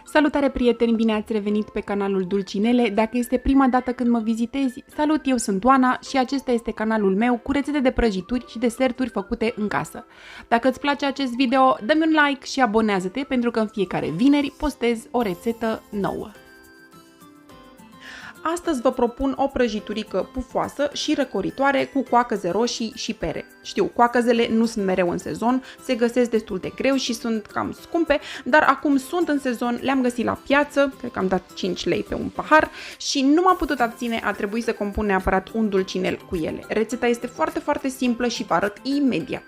Salutare prieteni, bine ați revenit pe canalul Dulcinele. Dacă este prima dată când mă vizitezi, salut, eu sunt Oana și acesta este canalul meu cu rețete de prăjituri și deserturi făcute în casă. Dacă îți place acest video, dă-mi un like și abonează-te pentru că în fiecare vineri postez o rețetă nouă. Astăzi vă propun o prăjiturică pufoasă și răcoritoare cu coacăze roșii și pere. Știu, coacăzele nu sunt mereu în sezon, se găsesc destul de greu și sunt cam scumpe, dar acum sunt în sezon, le-am găsit la piață, cred că am dat 5 lei pe un pahar și nu m-am putut abține, a trebuit să compun neapărat un dulcinel cu ele. Rețeta este foarte simplă și vă arăt imediat.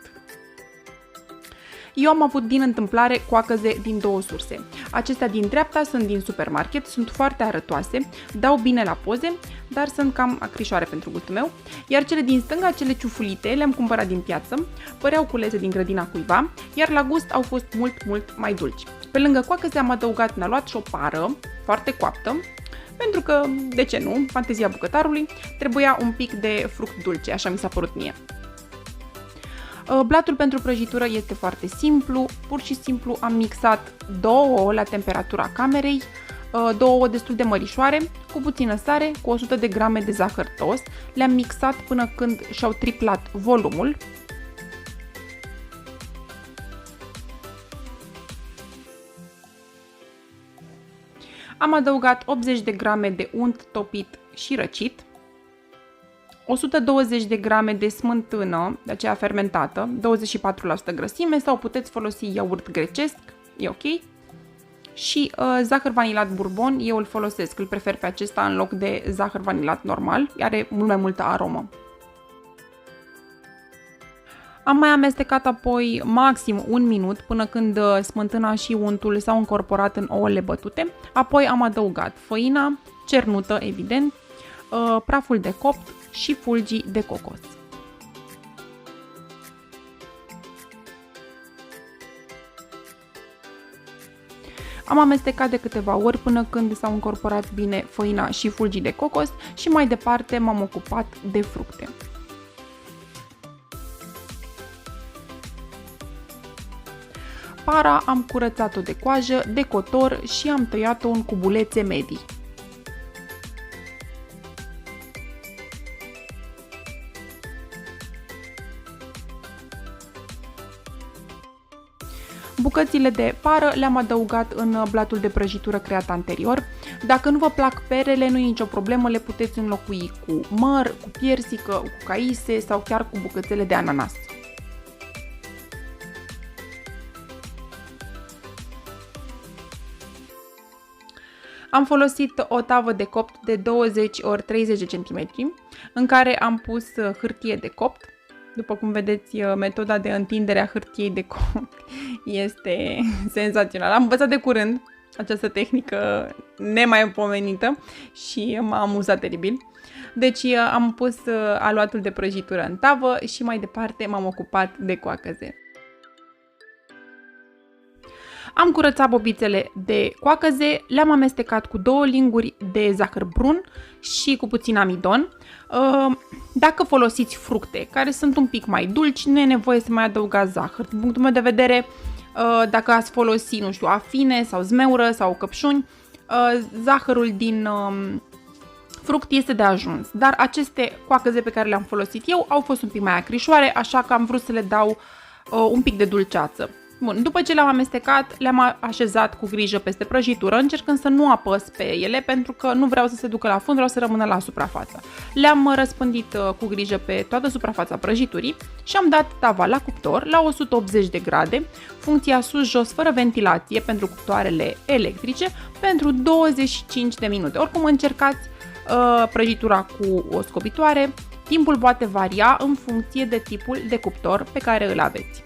Eu am avut din întâmplare coacăze din două surse. Acestea din dreapta sunt din supermarket, sunt foarte arătoase, dau bine la poze, dar sunt cam acrișoare pentru gustul meu, iar cele din stânga, cele ciufulite, le-am cumpărat din piață, păreau culese din grădina cuiva, iar la gust au fost mult mai dulci. Pe lângă coacăze am adăugat în aluat și o pară foarte coaptă, pentru că, de ce nu, fantezia bucătarului, trebuia un pic de fruct dulce, așa mi s-a părut mie. Blatul pentru prăjitură este foarte simplu, pur și simplu am mixat 2 ouă la temperatura camerei, 2 ouă destul de mărișoare, cu puțină sare, cu 100 de grame de zahăr tost, le-am mixat până când și-au triplat volumul. Am adăugat 80 de grame de unt topit și răcit, 120 de grame de smântână, de aceea fermentată, 24% grăsime, sau puteți folosi iaurt grecesc, e ok. Și zahăr vanilat bourbon, eu îl folosesc, îl prefer pe acesta în loc de zahăr vanilat normal, are mult mai multă aromă. Am mai amestecat apoi maxim 1 minut până când smântâna și untul s-au încorporat în ouăle bătute, apoi am adăugat făina, cernută evident, praful de copt și fulgii de cocos. Am amestecat de câteva ori până când s-au încorporat bine făina și fulgii de cocos și mai departe m-am ocupat de fructe. Para am curățat-o de coajă, de cotor și am tăiat-o în cubulețe medii. Bucățile de pară le-am adăugat în blatul de prăjitură creat anterior. Dacă nu vă plac perele, nu e nicio problemă, le puteți înlocui cu măr, cu piersică, cu caise sau chiar cu bucățele de ananas. Am folosit o tavă de copt de 20 × 30 cm în care am pus hârtie de copt. După cum vedeți, metoda de întindere a hârtiei de copt este senzațională. Am învățat de curând această tehnică nemaipomenită și m-a amuzat teribil. Deci am pus aluatul de prăjitură în tavă și mai departe m-am ocupat de coacăze. Am curățat bobițele de coacăze, le-am amestecat cu 2 linguri de zahăr brun și cu puțin amidon. Dacă folosiți fructe care sunt un pic mai dulci, nu e nevoie să mai adăugați zahăr. Din punctul meu de vedere, dacă ați folosi, nu știu, afine sau zmeură sau căpșuni, zahărul din fruct este de ajuns. Dar aceste coacăze pe care le-am folosit eu au fost un pic mai acrișoare, așa că am vrut să le dau un pic de dulceață. Bun, după ce le-am amestecat, le-am așezat cu grijă peste prăjitură, încercând să nu apăs pe ele, pentru că nu vreau să se ducă la fund, vreau să rămână la suprafață. Le-am răspândit cu grijă pe toată suprafața prăjiturii și am dat tava la cuptor la 180 de grade, funcția sus-jos fără ventilație pentru cuptoarele electrice, pentru 25 de minute. Oricum încercați prăjitura cu o scobitoare, timpul poate varia în funcție de tipul de cuptor pe care îl aveți.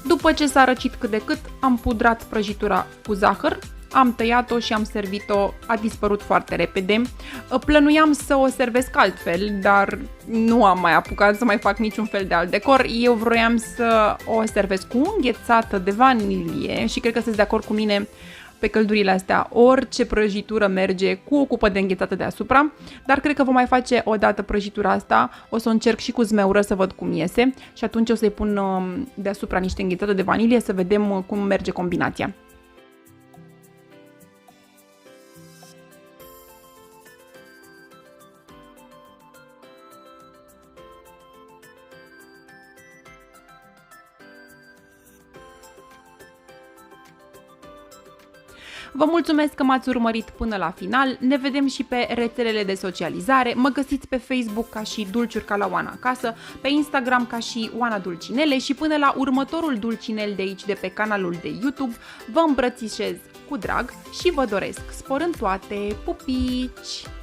După ce s-a răcit cât de cât, am pudrat prăjitura cu zahăr, am tăiat-o și am servit-o, a dispărut foarte repede. Plănuiam să o servesc altfel, dar nu am mai apucat să mai fac niciun fel de alt decor. Eu vroiam să o servesc cu înghețată de vanilie și cred că sunteți de acord cu mine, pe căldurile astea orice prăjitură merge cu o cupă de înghețată deasupra, dar cred că vom mai face o dată prăjitura asta, o să o încerc și cu zmeură să văd cum iese și atunci o să-i pun deasupra niște înghețată de vanilie să vedem cum merge combinația. Vă mulțumesc că m-ați urmărit până la final, ne vedem și pe rețelele de socializare, mă găsiți pe Facebook ca și Dulciuri ca la Oana acasă, pe Instagram ca și Oana Dulcinele și până la următorul dulcinel de aici de pe canalul de YouTube, vă îmbrățișez cu drag și vă doresc spor în toate, pupici!